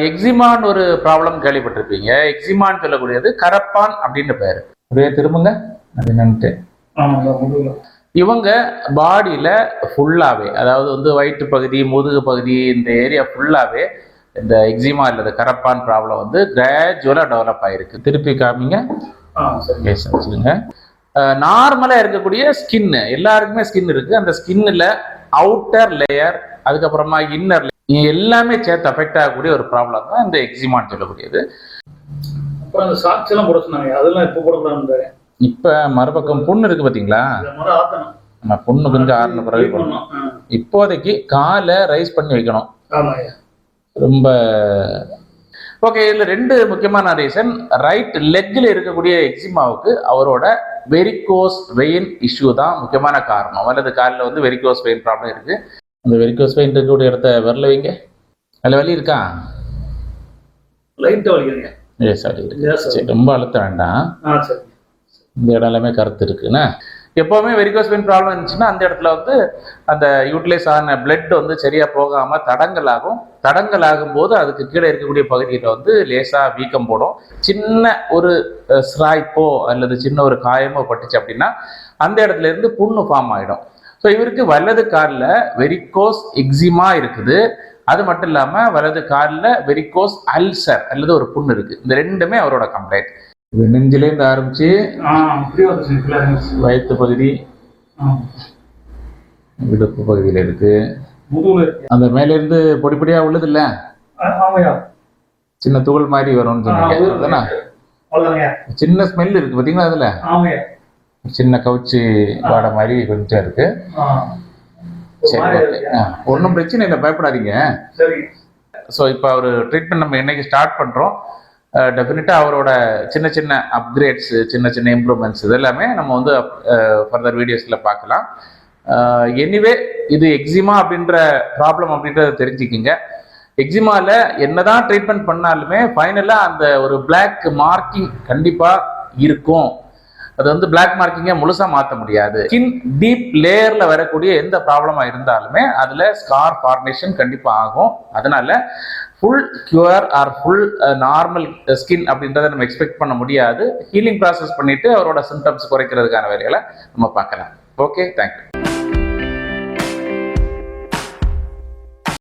எக்ஸிமான் ஒரு ப்ராப்ளம் கேள்விப்பட்டிருப்பீங்க. எக்ஸிமான் சொல்லக்கூடியது கரப்பான் அப்படின்னு பேரு. ஒரே திரும்புங்க அது என்னன்ட்டு. இவங்க பாடியில ஃபுல்லாவே, அதாவது வந்து வயிற்று பகுதி, முதுகு பகுதி, இந்த ஏரியா ஃபுல்லாவே இந்த எக்ஸிமா அல்லது கரப்பான் ப்ராப்ளம் வந்து கிராஜுவலா டெவலப் ஆயிருக்கு. திருப்பி காமிங்க. வச்சுக்கோங்க. நார்மலா இருக்கக்கூடிய ஸ்கின், எல்லாருக்குமே ஸ்கின் இருக்கு. அந்த ஸ்கின்ல அவுட்டர் லேயர், அதுக்கப்புறமா இன்னர் லேயர் எல்லாமே சேர்த்து அஃபெக்ட் ஆகக்கூடிய ஒரு ப்ராப்ளம் தான் இந்த எக்ஸிமான்னு சொல்லக்கூடியது. அப்புறம் அந்த சாக்ஸ் எல்லாம் போட சொன்னாங்க, அதெல்லாம் இப்போ போடக்கூடாது. இப்ப மறுபக்கம் புண்ணு இருக்கு பாத்தீங்களா, நம்ம புண்ணு கொஞ்சம் ஆறுன பிறகு இப்போதைக்கு காலை ரைஸ் பண்ணி வைக்கணும். ரொம்ப ஓகே. இதுல ரெண்டு முக்கியமான ரீசன். ரைட் லெக்ல இருக்கக்கூடிய எக்ஸிமாவுக்கு அவரோட வெரிகோஸ் வெயின் இஷ்யூ தான் முக்கியமான காரணம். வலது காலில் வந்து வெரிகோஸ் வெயின் ப்ராப்ளம் இருக்கு. அந்த வெரிகோஸ் வெயின் இருக்கக்கூடிய இடத்த விரல வைங்க. அதில் வலி இருக்கா? லைட்டா வலிக்குங்க. சரி, ரொம்ப அழுத்த வேண்டாம். இந்த இடம் எல்லாமே கருத்து இருக்குன்னா, எப்போவுமே வெரிகோஸ் வெயின் ப்ராப்ளம் இருந்துச்சுன்னா அந்த இடத்துல வந்து அந்த யூட்டிலைஸ் ஆன பிளட் வந்து சரியா போகாம தடங்கல் ஆகும். தடங்கல் ஆகும்போது அதுக்கு கீழே இருக்கக்கூடிய பகுதியில் வந்து லேசா வீக்கம் போடும். சின்ன ஒரு ஸ்ராய்ப்போ அல்லது சின்ன ஒரு காயமோ பட்டுச்சு அப்படின்னா அந்த இடத்துல இருந்து புண்ணு ஃபார்ம் ஆகிடும். ஸோ இவருக்கு வலது காலில் வெரிகோஸ் எக்ஸிமா இருக்குது. அது மட்டும் இல்லாமல் வலது காலில் வெரிகோஸ் அல்சர் அல்லது ஒரு புண்ணு இருக்கு. இந்த ரெண்டுமே அவரோட கம்ப்ளைண்ட். நெஞ்சிலேருந்து ஆரம்பிச்சு வயிற்று பகுதி, இடுப்பு பகுதியில் இருக்கு. அந்த மேல இருந்து பொடி பொடியா உள்ளது இல்ல, சின்ன துகள் மாதிரி வரும்னு சொன்னீங்க. சின்ன ஸ்மெல் இருக்கு பாத்தீங்களா, அதுல சின்ன கவுச்சி வாடை மாதிரி கொஞ்சம் இருக்கு. சரி, ஒன்றும் பிரச்சனை இல்லை, பயப்படாதீங்க. ஸோ இப்போ அவர் ட்ரீட்மெண்ட் நம்ம இன்னைக்கு ஸ்டார்ட் பண்றோம். டெஃபினட்டாக அவரோட சின்ன சின்ன அப்கிரேட்ஸு, சின்ன சின்ன இம்ப்ரூவ்மெண்ட்ஸ் இதெல்லாமே நம்ம வந்து ஃபர்தர் வீடியோஸில் பார்க்கலாம். எனிவே இது எக்ஸிமா அப்படின்ற ப்ராப்ளம் அப்படின்றத தெரிஞ்சுக்கிங்க. எக்ஸிமாவில் என்னதான் ட்ரீட்மெண்ட் பண்ணாலுமே ஃபைனலாக அந்த ஒரு பிளாக் மார்க்கிங் கண்டிப்பாக இருக்கும். அது வந்து பிளாக் மார்க்கிங்கை முழுசாக மாற்ற முடியாது. ஸ்கின் டீப் லேயரில் வரக்கூடிய எந்த ப்ராப்ளமாக இருந்தாலுமே அதில் ஸ்கார் ஃபார்மேஷன் கண்டிப்பாக ஆகும். அதனால full cure or full normal skin அப்படின்றத நம்ம எக்ஸ்பெக்ட் பண்ண முடியாது. ஹீலிங் ப்ராசஸ் பண்ணிட்டு அவரோட சிம்டம்ஸ் குறைக்கிறதுக்கான வேலைகளை நம்ம பார்க்கலாம். Okay, thank you.